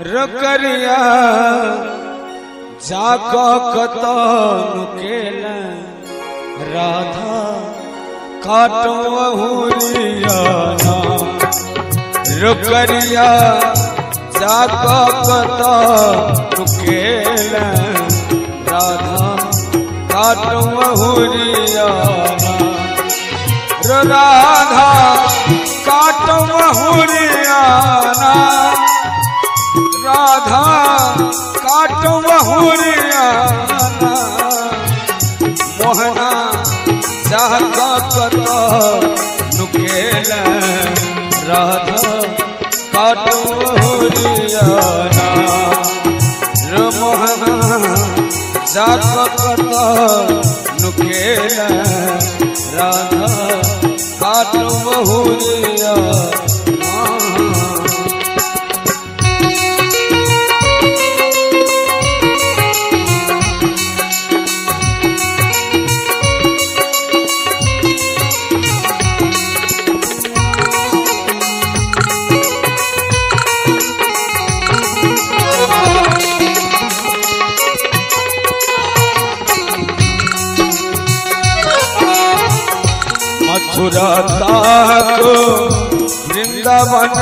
रकरिया जाको कतन केल राधा काटो हुरियाना रकरिया जाको कतन केल राधा काटो हुरियाना राधा काटो हुरियाना राधा काटो हुरियाना मोहना जाका कतो नुकेल राधा काटो हुरियाना रे मोहना जाका कतो नुकेल राधा काटो हुरियाना। मथुरा ताको वृंदावन